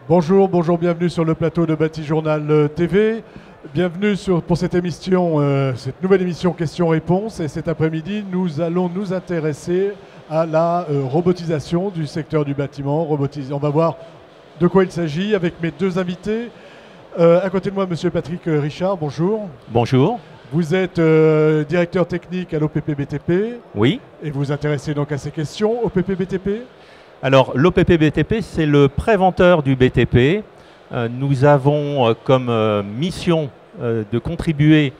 Bonjour, bonjour, bienvenue sur le plateau de Batijournal TV. Bienvenue pour cette émission, cette nouvelle émission questions-réponses. Et cet après-midi, nous allons nous intéresser à la robotisation du secteur du bâtiment. On va voir de quoi il s'agit avec mes deux invités. À côté de moi, monsieur Patrick Richard, bonjour. Bonjour. Vous êtes directeur technique à l'OPP-BTP. Oui. Et vous vous intéressez donc à ces questions, OPP-BTP. Alors, l'OPP-BTP, c'est le préventeur du BTP. Nous avons comme mission de contribuer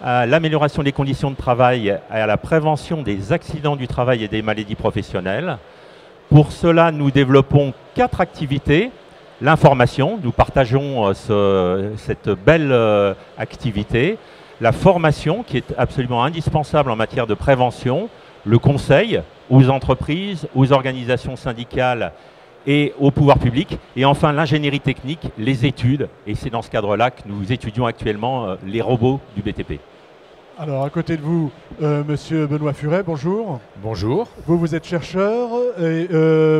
à l'amélioration des conditions de travail et à la prévention des accidents du travail et des maladies professionnelles. Pour cela, nous développons 4 activités. L'information, nous partageons cette belle activité. La formation, qui est absolument indispensable en matière de prévention. Le conseil aux entreprises, aux organisations syndicales et au pouvoir public. Et enfin, l'ingénierie technique, les études. Et c'est dans ce cadre-là que nous étudions actuellement les robots du BTP. Alors, à côté de vous, monsieur Benoît Furet, bonjour. Bonjour. Vous êtes chercheur et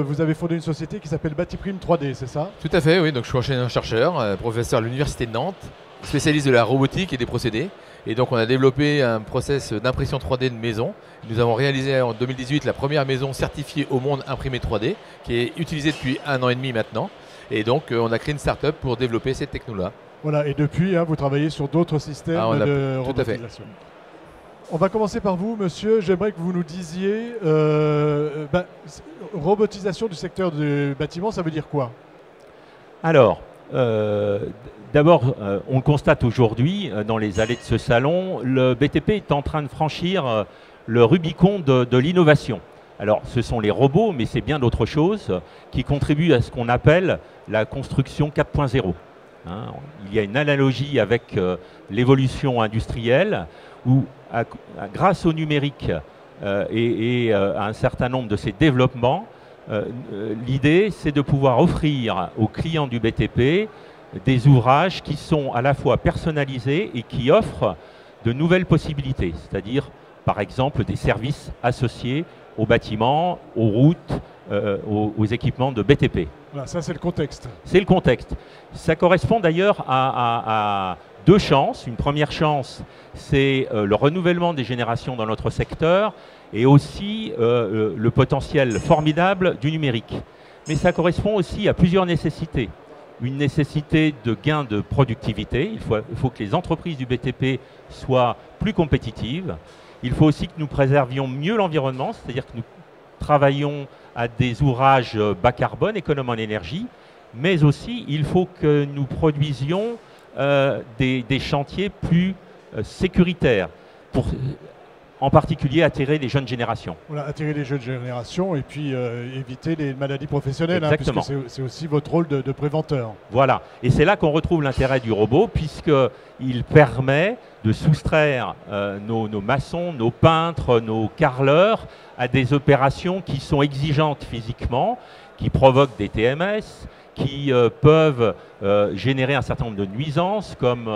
vous avez fondé une société qui s'appelle Batiprime 3D, c'est ça? Tout à fait, oui. Donc, je suis enseignant-chercheur, professeur à l'Université de Nantes, spécialiste de la robotique et des procédés. Et donc, on a développé un process d'impression 3D de maison. Nous avons réalisé en 2018 la première maison certifiée au monde imprimée 3D, qui est utilisée depuis 1 an et demi maintenant. Et donc, on a créé une start-up pour développer cette techno-là. Voilà, et depuis, vous travaillez sur d'autres systèmes de robotisation. On va commencer par vous, monsieur. J'aimerais que vous nous disiez, robotisation du secteur du bâtiment, ça veut dire quoi? Alors, d'abord, on le constate aujourd'hui dans les allées de ce salon, le BTP est en train de franchir le Rubicon de l'innovation. Alors, ce sont les robots, mais c'est bien d'autres choses qui contribuent à ce qu'on appelle la construction 4.0. Il y a une analogie avec l'évolution industrielle où, grâce au numérique et à un certain nombre de ces développements, l'idée, c'est de pouvoir offrir aux clients du BTP des ouvrages qui sont à la fois personnalisés et qui offrent de nouvelles possibilités, c'est-à-dire, par exemple, des services associés aux bâtiments, aux routes, aux équipements de BTP. Voilà, ça c'est le contexte. C'est le contexte. Ça correspond d'ailleurs à 2 chances. Une première chance, c'est le renouvellement des générations dans notre secteur et aussi le potentiel formidable du numérique. Mais ça correspond aussi à plusieurs nécessités. Une nécessité de gain de productivité. Il faut que les entreprises du BTP soient plus compétitives. Il faut aussi que nous préservions mieux l'environnement, c'est-à-dire que nous travaillons à des ouvrages bas carbone, économes en énergie, mais aussi il faut que nous produisions des chantiers plus sécuritaires pour en particulier attirer les jeunes générations. Voilà, attirer les jeunes générations et puis éviter les maladies professionnelles, puisque c'est aussi votre rôle de préventeur. Voilà, et c'est là qu'on retrouve l'intérêt du robot, puisqu'il permet de soustraire nos maçons, nos peintres, nos carreleurs à des opérations qui sont exigeantes physiquement, qui provoquent des TMS, qui peuvent générer un certain nombre de nuisances comme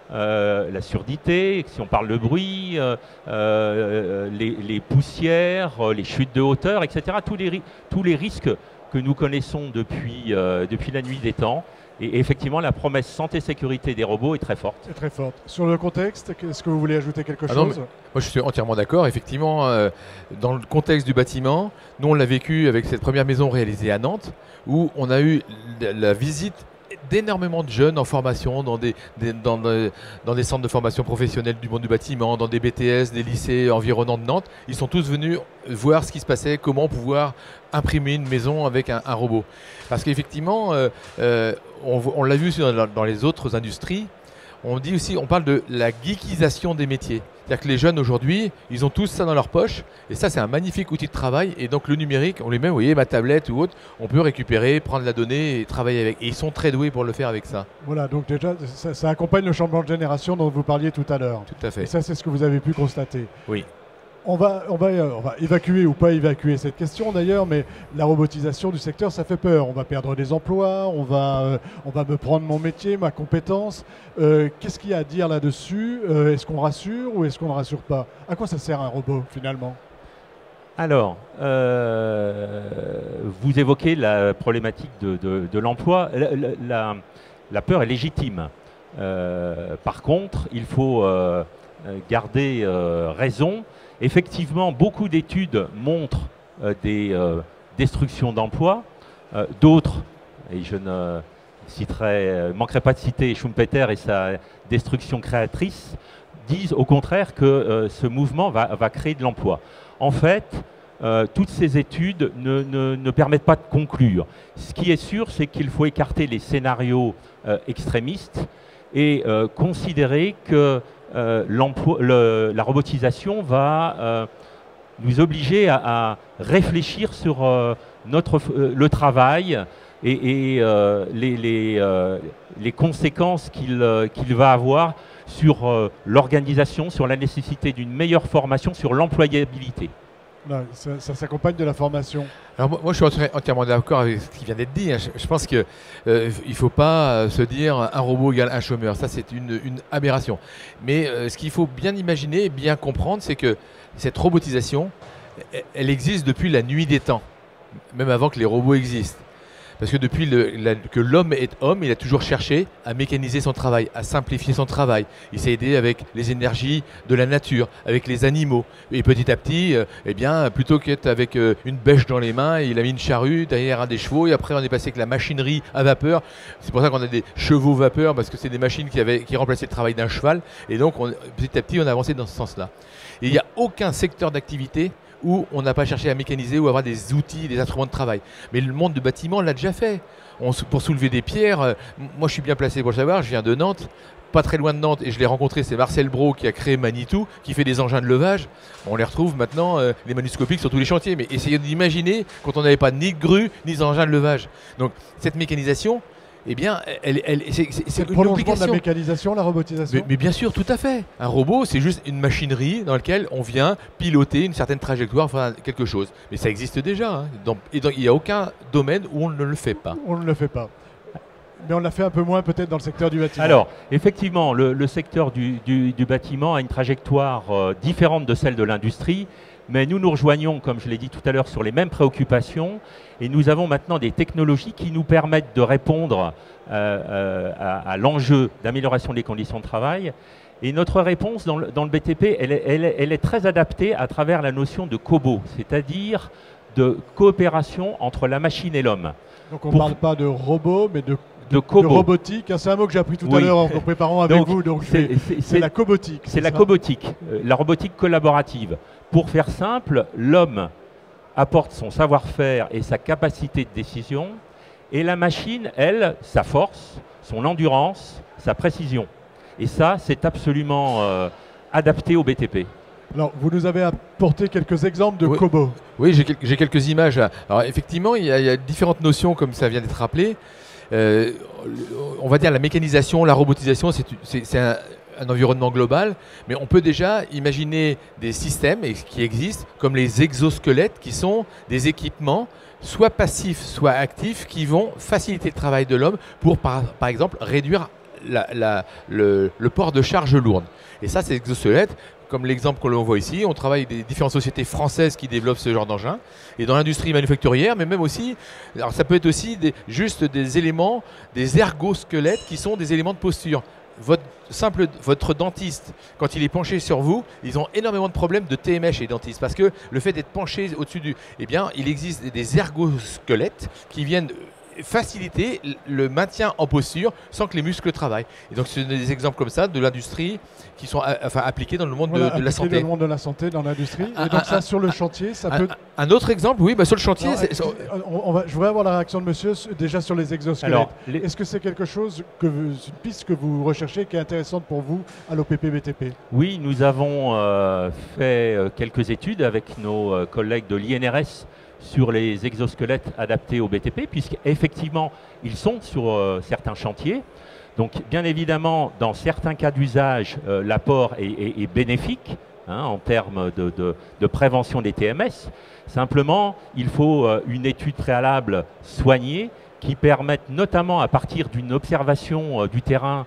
la surdité, si on parle de bruit, les poussières, les chutes de hauteur, etc. Tous les risques que nous connaissons depuis la nuit des temps. Et effectivement, la promesse santé-sécurité des robots est très forte. C'est très forte. Sur le contexte, est-ce que vous voulez ajouter quelque chose? Non, moi, je suis entièrement d'accord. Effectivement, dans le contexte du bâtiment, nous, on l'a vécu avec cette première maison réalisée à Nantes, où on a eu la visite d'énormément de jeunes en formation dans des centres de formation professionnelle du monde du bâtiment, dans des BTS, des lycées environnants de Nantes. Ils sont tous venus voir ce qui se passait, comment pouvoir imprimer une maison avec un robot. Parce qu'effectivement, on l'a vu aussi dans les autres industries, on parle de la geekisation des métiers. C'est-à-dire que les jeunes aujourd'hui, ils ont tous ça dans leur poche. Et ça, c'est un magnifique outil de travail. Et donc le numérique, on les met, vous voyez, ma tablette ou autre, on peut récupérer, prendre la donnée et travailler avec. Et ils sont très doués pour le faire avec ça. Voilà, donc déjà, ça accompagne le changement de génération dont vous parliez tout à l'heure. Tout à fait. Et ça, c'est ce que vous avez pu constater. Oui. On va évacuer ou pas évacuer cette question d'ailleurs, mais la robotisation du secteur, ça fait peur. On va perdre des emplois, on va me prendre mon métier, ma compétence. Qu'est-ce qu'il y a à dire là-dessus? Est-ce qu'on rassure ou est-ce qu'on ne rassure pas? À quoi ça sert un robot finalement? Alors, vous évoquez la problématique de l'emploi. La peur est légitime. Par contre, il faut garder raison. Effectivement, beaucoup d'études montrent des destructions d'emplois. D'autres, et je ne manquerai pas de citer Schumpeter et sa destruction créatrice, disent au contraire que ce mouvement va créer de l'emploi. En fait, toutes ces études ne permettent pas de conclure. Ce qui est sûr, c'est qu'il faut écarter les scénarios extrémistes et considérer que la robotisation va nous obliger à réfléchir sur le travail et les conséquences qu'il va avoir sur l'organisation, sur la nécessité d'une meilleure formation, sur l'employabilité. Ça s'accompagne de la formation. Alors moi je suis entièrement d'accord avec ce qui vient d'être dit. Je pense qu'il ne faut pas se dire un robot égale un chômeur. Ça c'est une aberration. Mais ce qu'il faut bien imaginer et bien comprendre, c'est que cette robotisation, elle existe depuis la nuit des temps, même avant que les robots existent. Parce que depuis que l'homme est homme, il a toujours cherché à mécaniser son travail, à simplifier son travail. Il s'est aidé avec les énergies de la nature, avec les animaux. Et petit à petit, eh bien, plutôt qu'être avec une bêche dans les mains, il a mis une charrue derrière un des chevaux. Et après, on est passé avec la machinerie à vapeur. C'est pour ça qu'on a des chevaux vapeur, parce que c'est des machines qui remplaçaient le travail d'un cheval. Et donc, petit à petit, on a avancé dans ce sens-là. Et il n'y a aucun secteur d'activité où on n'a pas cherché à mécaniser ou à avoir des outils, des instruments de travail. Mais le monde du bâtiment l'a déjà fait. Pour soulever des pierres, moi je suis bien placé pour le savoir, je viens de Nantes, pas très loin de Nantes, et je l'ai rencontré, c'est Marcel Brault qui a créé Manitou, qui fait des engins de levage. On les retrouve maintenant, les manuscopiques sur tous les chantiers. Mais essayez d'imaginer quand on n'avait pas ni de grue, ni d'engins de levage. Donc cette mécanisation, eh bien, c'est le prolongement de la mécanisation, la robotisation. Mais bien sûr, tout à fait. Un robot, c'est juste une machinerie dans laquelle on vient piloter une certaine trajectoire, enfin quelque chose. Mais ça existe déjà. Hein. Il n'y a aucun domaine où on ne le fait pas. On ne le fait pas. Mais on l'a fait un peu moins peut-être dans le secteur du bâtiment. Alors, effectivement, le secteur du bâtiment a une trajectoire différente de celle de l'industrie. Mais nous rejoignons, comme je l'ai dit tout à l'heure, sur les mêmes préoccupations. Et nous avons maintenant des technologies qui nous permettent de répondre à l'enjeu d'amélioration des conditions de travail. Et notre réponse dans le BTP, elle est très adaptée à travers la notion de cobo, c'est-à-dire de coopération entre la machine et l'homme. Donc on ne parle pas de robot, mais de robotique. C'est un mot que j'ai appris tout à l'heure en préparant avec vous. Donc c'est la cobotique. C'est la cobotique, la robotique collaborative. Pour faire simple, l'homme apporte son savoir-faire et sa capacité de décision, et la machine, elle, sa force, son endurance, sa précision. Et ça, c'est absolument adapté au BTP. Alors, vous nous avez apporté quelques exemples de cobo. Oui, j'ai quelques images. Alors, effectivement, il y a différentes notions, comme ça vient d'être rappelé. On va dire la mécanisation, la robotisation, c'est un environnement global, mais on peut déjà imaginer des systèmes qui existent, comme les exosquelettes, qui sont des équipements soit passifs, soit actifs, qui vont faciliter le travail de l'homme pour, par exemple, réduire le port de charges lourdes. Et ça, ces exosquelettes, comme l'exemple que l'on voit ici, on travaille avec des différentes sociétés françaises qui développent ce genre d'engins, et dans l'industrie manufacturière, mais même aussi, alors ça peut être aussi juste des éléments, des ergosquelettes qui sont des éléments de posture. Votre dentiste, quand il est penché sur vous, ils ont énormément de problèmes de TMS chez les dentistes, parce que le fait d'être penché au-dessus eh bien, il existe des ergosquelettes qui viennent faciliter le maintien en posture sans que les muscles travaillent. Et donc, ce sont des exemples comme ça de l'industrie qui sont appliqués dans le monde de la santé. Dans le monde de la santé, dans l'industrie. Et donc ça, sur le chantier, ça peut... Un autre exemple, oui, sur le chantier... Je voudrais avoir la réaction de monsieur déjà sur les exosquelettes. Est-ce que c'est quelque chose, une piste que vous recherchez qui est intéressante pour vous à l'OPP BTP? Oui, nous avons fait quelques études avec nos collègues de l'INRS sur les exosquelettes adaptés au BTP, puisqu'effectivement, ils sont sur certains chantiers. Donc, bien évidemment, dans certains cas d'usage, l'apport est bénéfique en termes de prévention des TMS. Simplement, il faut une étude préalable soignée qui permettent notamment à partir d'une observation du terrain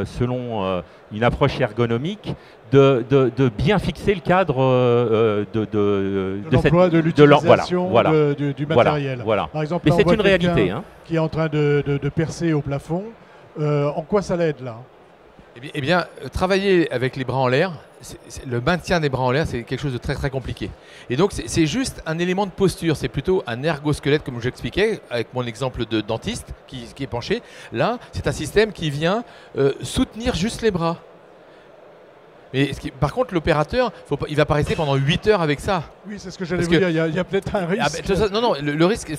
selon une approche ergonomique de bien fixer le cadre de l'emploi, de l'utilisation du matériel. Voilà. Par exemple, mais là, c'est une réalité. Hein. Qui est en train de percer au plafond. En quoi ça l'aide là? Eh bien, travailler avec les bras en l'air, le maintien des bras en l'air, c'est quelque chose de très très compliqué. Et donc, c'est juste un élément de posture. C'est plutôt un ergosquelette, comme j'expliquais, avec mon exemple de dentiste qui est penché. Là, c'est un système qui vient soutenir juste les bras. Mais par contre, l'opérateur, il va pas rester pendant 8 heures avec ça. Oui, c'est ce que j'allais vous dire. Il y a peut-être un risque. Non, le risque,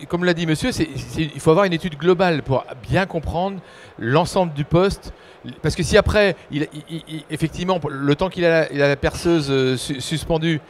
comme l'a dit monsieur, il faut avoir une étude globale pour bien comprendre l'ensemble du poste. Parce que si après, effectivement, le temps qu'il a la perceuse suspendue,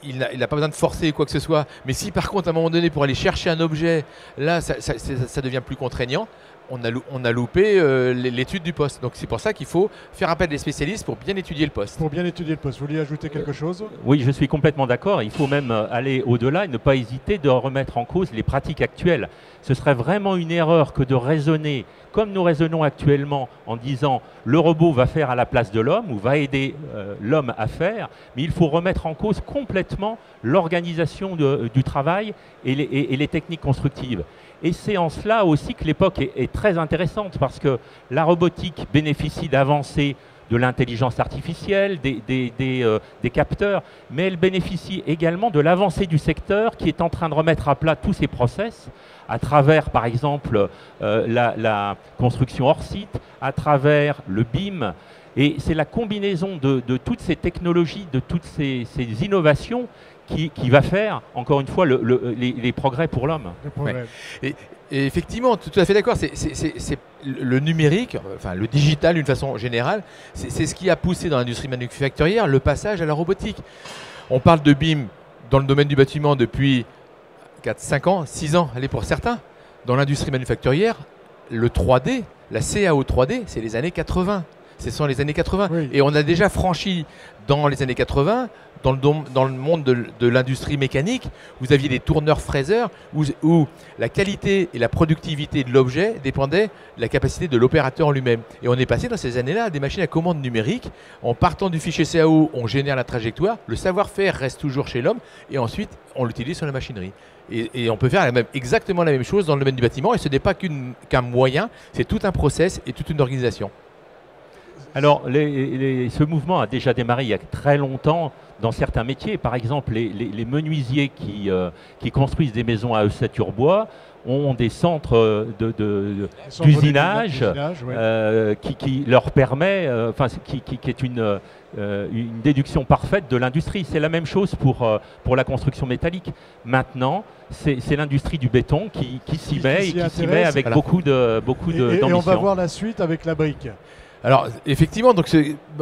il n'a pas besoin de forcer quoi que ce soit. Mais si par contre, à un moment donné, pour aller chercher un objet, là, ça devient plus contraignant. On a loupé l'étude du poste. Donc c'est pour ça qu'il faut faire appel des spécialistes pour bien étudier le poste. Pour bien étudier le poste. Vous vouliez ajouter quelque chose? Oui, je suis complètement d'accord. Il faut même aller au-delà et ne pas hésiter de remettre en cause les pratiques actuelles. Ce serait vraiment une erreur que de raisonner comme nous raisonnons actuellement en disant le robot va faire à la place de l'homme ou va aider l'homme à faire, mais il faut remettre en cause complètement l'organisation du travail et les techniques constructives. Et c'est en cela aussi que l'époque est très intéressante parce que la robotique bénéficie d'avancées de l'intelligence artificielle, des capteurs, mais elle bénéficie également de l'avancée du secteur qui est en train de remettre à plat tous ces process à travers, par exemple, la construction hors site, à travers le BIM. Et c'est la combinaison de toutes ces technologies, de toutes ces innovations qui va faire, encore une fois, les progrès pour l'homme. Ouais. Et effectivement, tout à fait d'accord, c'est le numérique, enfin le digital d'une façon générale, c'est ce qui a poussé dans l'industrie manufacturière le passage à la robotique. On parle de BIM dans le domaine du bâtiment depuis 4, 5 ans, 6 ans, allez pour certains. Dans l'industrie manufacturière, le 3D, la CAO 3D, c'est les années 80. Ce sont les années 80. Oui. Et on a déjà franchi dans les années 80, dans le monde de l'industrie mécanique, vous aviez des tourneurs-fraiseurs où la qualité et la productivité de l'objet dépendaient de la capacité de l'opérateur en lui-même. Et on est passé dans ces années-là à des machines à commande numérique. En partant du fichier CAO, on génère la trajectoire, le savoir-faire reste toujours chez l'homme et ensuite on l'utilise sur la machinerie. Et on peut faire exactement la même chose dans le domaine du bâtiment et ce n'est pas qu'un moyen, c'est tout un process et toute une organisation. Alors, ce mouvement a déjà démarré il y a très longtemps dans certains métiers. Par exemple, les menuisiers qui construisent des maisons à ossature bois ont des centres d'usinage qui leur permet, qui est une déduction parfaite de l'industrie. C'est la même chose pour la construction métallique. Maintenant, c'est l'industrie du béton qui s'y met avec beaucoup d'ambition. Et on va voir la suite avec la brique. Alors effectivement, donc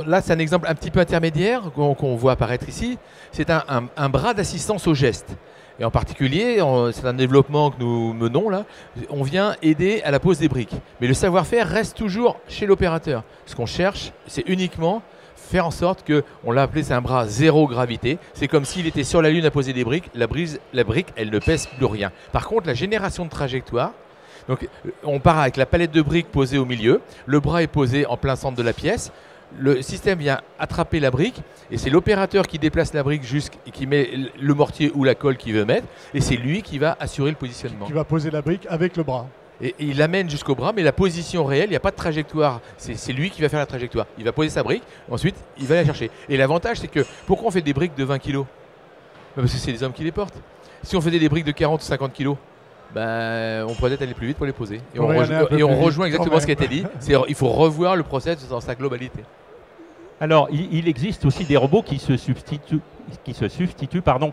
là c'est un exemple un petit peu intermédiaire qu'on voit apparaître ici. C'est un bras d'assistance au geste. Et en particulier, c'est un développement que nous menons là, on vient aider à la pose des briques. Mais le savoir-faire reste toujours chez l'opérateur. Ce qu'on cherche, c'est uniquement faire en sorte que, on l'a appelé, c'est un bras zéro gravité. C'est comme s'il était sur la Lune à poser des briques. La brique, elle ne pèse plus rien. Par contre, la génération de trajectoire, donc on part avec la palette de briques posée au milieu, le bras est posé en plein centre de la pièce, le système vient attraper la brique et c'est l'opérateur qui déplace la brique et qui met le mortier ou la colle qu'il veut mettre et c'est lui qui va assurer le positionnement. Qui va poser la brique avec le bras. Et il l'amène jusqu'au bras, mais la position réelle, il n'y a pas de trajectoire, c'est lui qui va faire la trajectoire. Il va poser sa brique, ensuite il va la chercher. Et l'avantage c'est que, pourquoi on fait des briques de 20 kg? Parce que c'est les hommes qui les portent. Si on faisait des briques de 40 ou 50 kg, on pourrait peut-être aller plus vite pour les poser. Et on rejoint exactement ce qui a été dit. Il faut revoir le process dans sa globalité. Alors, il existe aussi des robots qui se substituent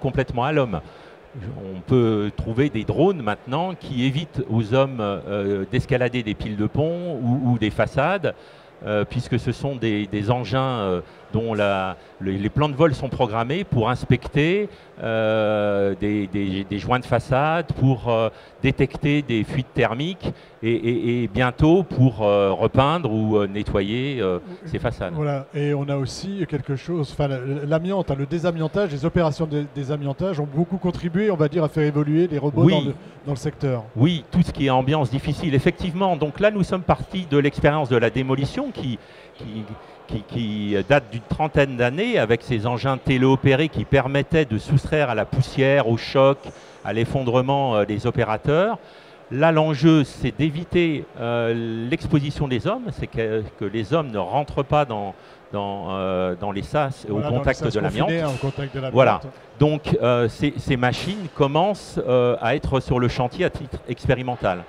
complètement à l'homme. On peut trouver des drones maintenant qui évitent aux hommes d'escalader des piles de pont ou des façades, puisque ce sont des engins dont les plans de vol sont programmés pour inspecter des joints de façade, pour détecter des fuites thermiques et bientôt pour repeindre ou nettoyer ces façades. Voilà, et on a aussi quelque chose, enfin l'amiante, le désamiantage, les opérations de désamiantage ont beaucoup contribué, on va dire, à faire évoluer les robots dans le secteur. Oui, tout ce qui est ambiance difficile, effectivement. Donc là, nous sommes partis de l'expérience de la démolition qui date d'une trentaine d'années avec ces engins téléopérés qui permettaient de soustraire à la poussière, au choc, à l'effondrement des opérateurs. Là, l'enjeu, c'est d'éviter l'exposition des hommes, c'est que les hommes ne rentrent pas dans les sas au contact de l'amiante. Voilà. Donc, ces machines commencent à être sur le chantier à titre expérimental.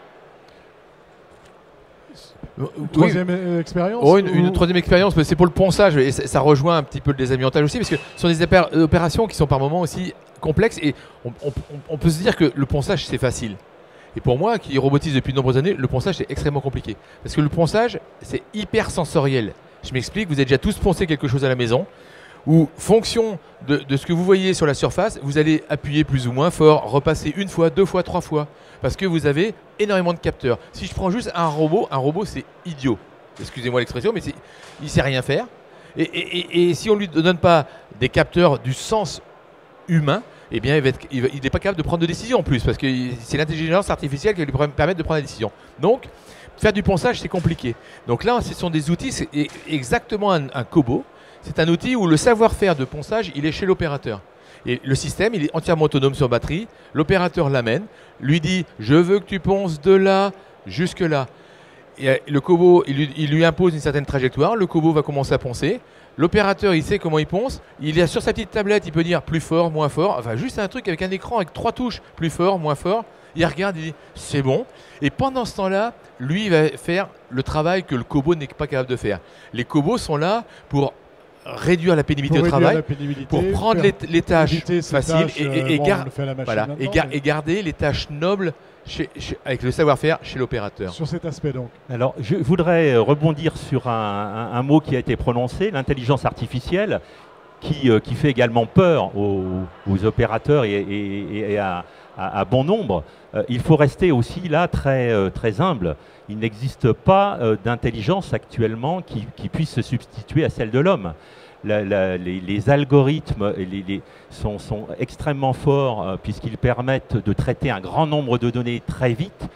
Troisième expérience une troisième expérience, mais c'est pour le ponçage, et ça rejoint un petit peu le désamiantage aussi, parce que ce sont des opérations qui sont par moments aussi complexes, et on peut se dire que le ponçage, c'est facile. Et pour moi, qui robotise depuis de nombreuses années, le ponçage, c'est extrêmement compliqué. Parce que le ponçage, c'est hyper sensoriel. Je m'explique, vous avez déjà tous poncé quelque chose à la maison, où, fonction de ce que vous voyez sur la surface, vous allez appuyer plus ou moins fort, repasser une fois, deux fois, trois fois, parce que vous avez énormément de capteurs. Si je prends juste un robot c'est idiot. Excusez-moi l'expression, mais il ne sait rien faire. Et si on ne lui donne pas des capteurs du sens humain, eh bien, il n'est pas capable de prendre de décision en plus, parce que c'est l'intelligence artificielle qui lui permet de prendre la décision. Donc, faire du ponçage, c'est compliqué. Donc là, ce sont des outils, c'est exactement un Kobo. C'est un outil où le savoir-faire de ponçage, il est chez l'opérateur. Et le système, il est entièrement autonome sur batterie. L'opérateur l'amène, lui dit « je veux que tu ponces de là jusque là ». Et le Kobo, il lui impose une certaine trajectoire. Le Kobo va commencer à poncer. L'opérateur, il sait comment il ponce. Il est sur sa petite tablette, il peut dire plus fort, moins fort. Enfin, juste un truc avec un écran avec 3 touches, plus fort, moins fort. Il regarde, il dit c'est bon. Et pendant ce temps-là, lui, il va faire le travail que le Kobo n'est pas capable de faire. Les Kobos sont là pour réduire la pénibilité au travail, pour prendre les tâches faciles et garder les tâches nobles avec le savoir-faire chez l'opérateur. Sur cet aspect donc. Alors, je voudrais rebondir sur un mot qui a été prononcé, l'intelligence artificielle, qui fait également peur aux opérateurs et à bon nombre. Il faut rester aussi là très humble. Il n'existe pas d'intelligence actuellement qui puisse se substituer à celle de l'homme. Les algorithmes sont extrêmement forts puisqu'ils permettent de traiter un grand nombre de données très vite.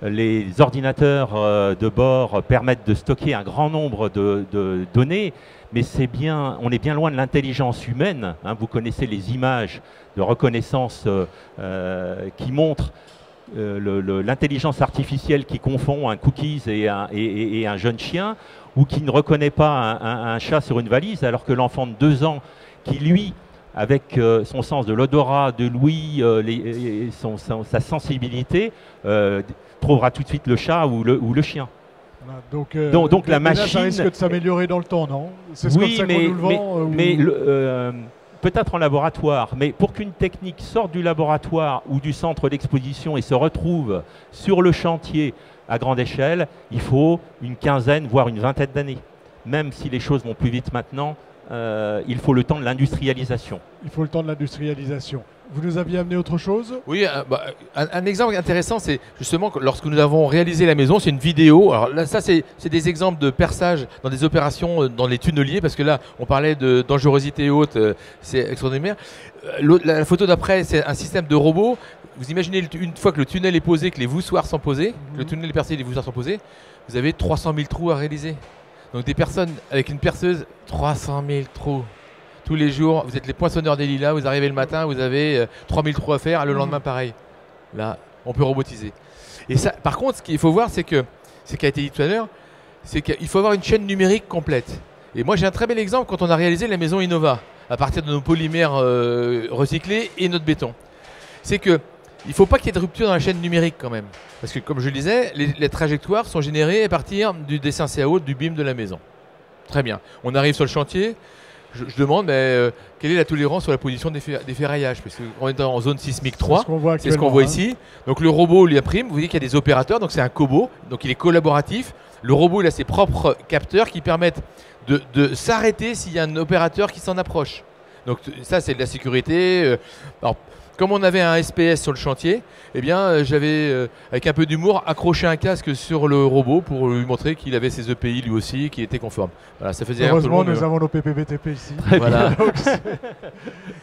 Les ordinateurs de bord permettent de stocker un grand nombre de données, mais on est bien loin de l'intelligence humaine. Hein. Vous connaissez les images de reconnaissance qui montrent l'intelligence artificielle qui confond un cookies et un jeune chien, ou qui ne reconnaît pas un chat sur une valise, alors que l'enfant de 2 ans, qui lui, avec son sens de l'odorat, de l'ouïe, sa sensibilité, trouvera tout de suite le chat ou le chien. Donc la machine... Ça risque de s'améliorer dans le temps, non? C'est comme ça qu'on nous le vend, peut-être en laboratoire, mais pour qu'une technique sorte du laboratoire ou du centre d'exposition et se retrouve sur le chantier à grande échelle, il faut une quinzaine, voire une vingtaine d'années. Même si les choses vont plus vite maintenant, il faut le temps de l'industrialisation. Il faut le temps de l'industrialisation. Vous nous aviez amené autre chose? Oui, un exemple intéressant, c'est justement que lorsque nous avons réalisé la maison, c'est une vidéo. Alors là, ça, c'est des exemples de perçage dans des opérations dans les tunneliers, parce que là, on parlait de dangerosité haute, c'est extraordinaire. La photo d'après, c'est un système de robot. Vous imaginez, une fois que le tunnel est posé, que les voussoirs sont posés, que le tunnel est percé et les voussoirs sont posés, vous avez 300 000 trous à réaliser. Donc des personnes avec une perceuse, 300 000 trous. Tous les jours, vous êtes les poinçonneurs des lilas, vous arrivez le matin, vous avez 3000 trous à faire, le lendemain pareil. Là, on peut robotiser. Et ça, par contre, ce qu'il faut voir, c'est que, ce qui a été dit tout à l'heure, c'est qu'il faut avoir une chaîne numérique complète. Et moi, j'ai un très bel exemple quand on a réalisé la maison Innova, à partir de nos polymères recyclés et notre béton. C'est que il ne faut pas qu'il y ait de rupture dans la chaîne numérique quand même. Parce que, comme je le disais, les trajectoires sont générées à partir du dessin CAO du BIM de la maison. Très bien. On arrive sur le chantier. Je demande quelle est la tolérance sur la position des ferraillages, parce qu'on est en zone sismique 3, c'est ce qu'on voit ici. Donc le robot lui imprime, vous voyez qu'il y a des opérateurs, donc c'est un Kobo, donc il est collaboratif. Le robot, il a ses propres capteurs qui permettent de s'arrêter s'il y a un opérateur qui s'en approche. Donc ça, c'est de la sécurité. Alors, comme on avait un SPS sur le chantier, eh bien, j'avais, avec un peu d'humour, accroché un casque sur le robot pour lui montrer qu'il avait ses EPI lui aussi, qui étaient conformes. Voilà, ça faisait heureusement, nous avons nos PPBTP ici. Voilà.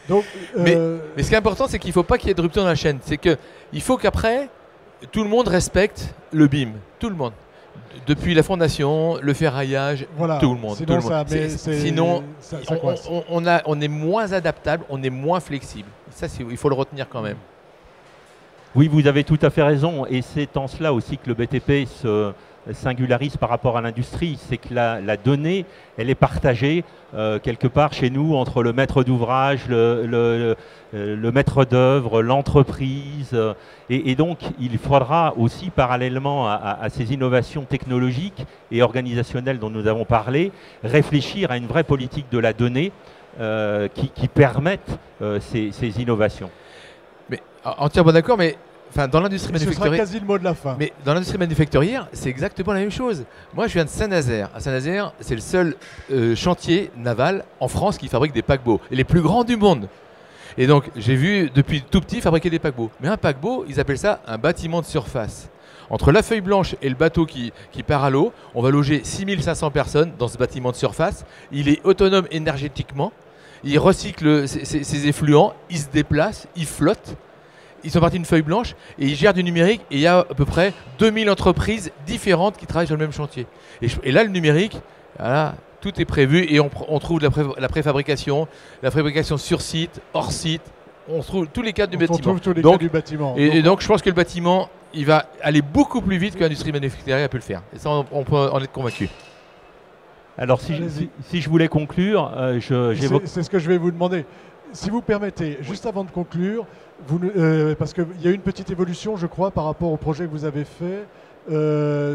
Donc, mais ce qui est important, c'est qu'il ne faut pas qu'il y ait de rupture dans la chaîne. C'est qu'il faut qu'après, tout le monde respecte le BIM. Tout le monde. Depuis la fondation, le ferraillage, voilà. Tout le monde. Sinon, tout le monde. Sinon on est moins adaptable, on est moins flexible. Ça, il faut le retenir quand même. Oui, vous avez tout à fait raison. Et c'est en cela aussi que le BTP se singularise par rapport à l'industrie. C'est que la donnée, elle est partagée quelque part chez nous entre le maître d'ouvrage, le maître d'œuvre, l'entreprise. Et donc, il faudra aussi, parallèlement à ces innovations technologiques et organisationnelles dont nous avons parlé, réfléchir à une vraie politique de la donnée qui permette ces innovations. Mais entièrement d'accord, mais enfin, dans l'industrie manufacturière. Ce sera quasi le mot de la fin. Mais dans l'industrie manufacturière, c'est exactement la même chose. Moi, je viens de Saint-Nazaire. À Saint-Nazaire, c'est le seul chantier naval en France qui fabrique des paquebots. Et les plus grands du monde. Et donc, j'ai vu depuis tout petit fabriquer des paquebots. Mais un paquebot, ils appellent ça un bâtiment de surface. Entre la feuille blanche et le bateau qui part à l'eau, on va loger 6500 personnes dans ce bâtiment de surface. Il est autonome énergétiquement. Il recycle ses effluents. Il se déplace. Il flotte. Ils sont partis d'une feuille blanche et ils gèrent du numérique. Et il y a à peu près 2000 entreprises différentes qui travaillent sur le même chantier. Et là, le numérique, voilà, tout est prévu et on trouve la préfabrication, la fabrication sur site, hors site. On trouve tous les cas du bâtiment. On trouve tous les cas du bâtiment. Et donc, je pense que le bâtiment, il va aller beaucoup plus vite que l'industrie manufacturière a pu le faire. Et ça, on peut en être convaincu. Alors, si je voulais conclure, j'évoque... C'est ce que je vais vous demander. Si vous permettez, juste avant de conclure, parce qu'il y a eu une petite évolution, je crois, par rapport au projet que vous avez fait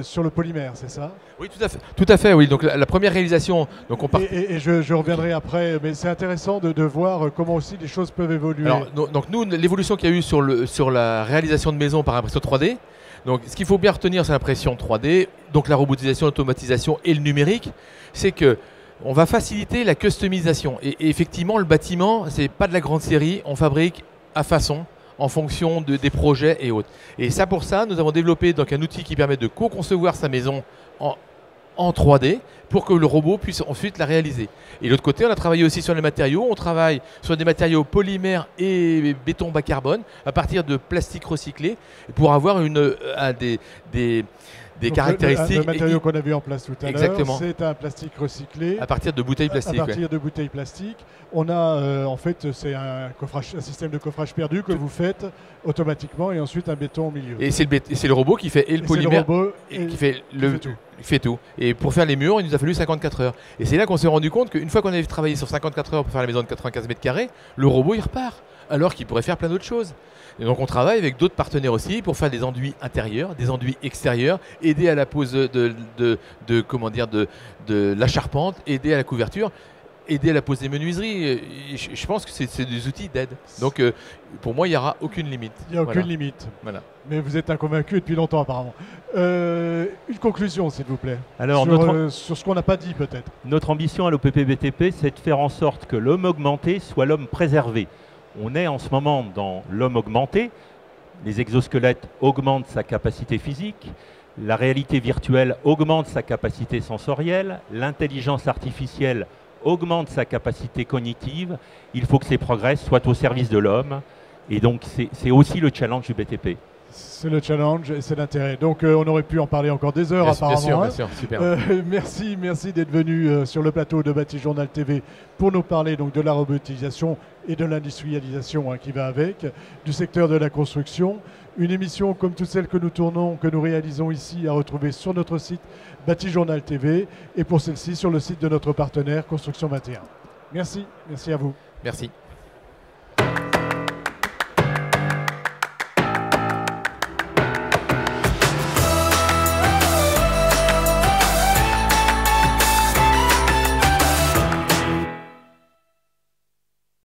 sur le polymère, c'est ça? Oui, tout à fait, oui. Donc la première réalisation, donc on part... Et je reviendrai après, mais c'est intéressant de voir comment aussi les choses peuvent évoluer. Alors, donc nous, l'évolution qu'il y a eu sur la réalisation de maisons par impression 3D, donc ce qu'il faut bien retenir, c'est l'impression 3D, donc la robotisation, l'automatisation et le numérique, c'est que on va faciliter la customisation. Et effectivement, le bâtiment, c'est pas de la grande série, on fabrique à façon, en fonction des projets et autres. Et ça, pour ça, nous avons développé donc un outil qui permet de co-concevoir sa maison en 3D pour que le robot puisse ensuite la réaliser. Et de l'autre côté, on a travaillé aussi sur les matériaux. On travaille sur des matériaux polymères et béton bas carbone à partir de plastique recyclé pour avoir des caractéristiques. Le matériau qu'on a vu en place tout à l'heure, c'est un plastique recyclé. À partir de bouteilles plastiques. À partir de bouteilles plastiques. On a, en fait, c'est un système de coffrage perdu que vous faites automatiquement et ensuite un béton au milieu. Et c'est le robot qui fait le polymère qui fait tout. Et pour faire les murs, il nous a fallu 54 heures. Et c'est là qu'on s'est rendu compte qu'une fois qu'on avait travaillé sur 54 heures pour faire la maison de 95 mètres carrés, le robot, il repart. Alors qu'il pourrait faire plein d'autres choses. Et donc on travaille avec d'autres partenaires aussi pour faire des enduits intérieurs, des enduits extérieurs, aider à la pose de la charpente, aider à la couverture, aider à la pose des menuiseries. Et je pense que c'est des outils d'aide. Donc pour moi, il n'y aura aucune limite. Il n'y a aucune limite. Voilà. Mais vous êtes inconvaincu depuis longtemps apparemment. Une conclusion, s'il vous plaît. Alors, sur ce qu'on n'a pas dit peut-être. Notre ambition à l'OPP-BTP, c'est de faire en sorte que l'homme augmenté soit l'homme préservé. On est en ce moment dans l'homme augmenté. Les exosquelettes augmentent sa capacité physique. La réalité virtuelle augmente sa capacité sensorielle. L'intelligence artificielle augmente sa capacité cognitive. Il faut que ces progrès soient au service de l'homme. Et donc, c'est aussi le challenge du BTP. C'est le challenge et c'est l'intérêt. Donc on aurait pu en parler encore des heures apparemment. Bien sûr, super. Merci d'être venu sur le plateau de Bâti-Journal TV pour nous parler donc de la robotisation et de l'industrialisation qui va avec, du secteur de la construction. Une émission comme toutes celles que nous tournons, que nous réalisons ici, à retrouver sur notre site Bâti-Journal TV et pour celle-ci sur le site de notre partenaire Construction 21. Merci à vous. Merci.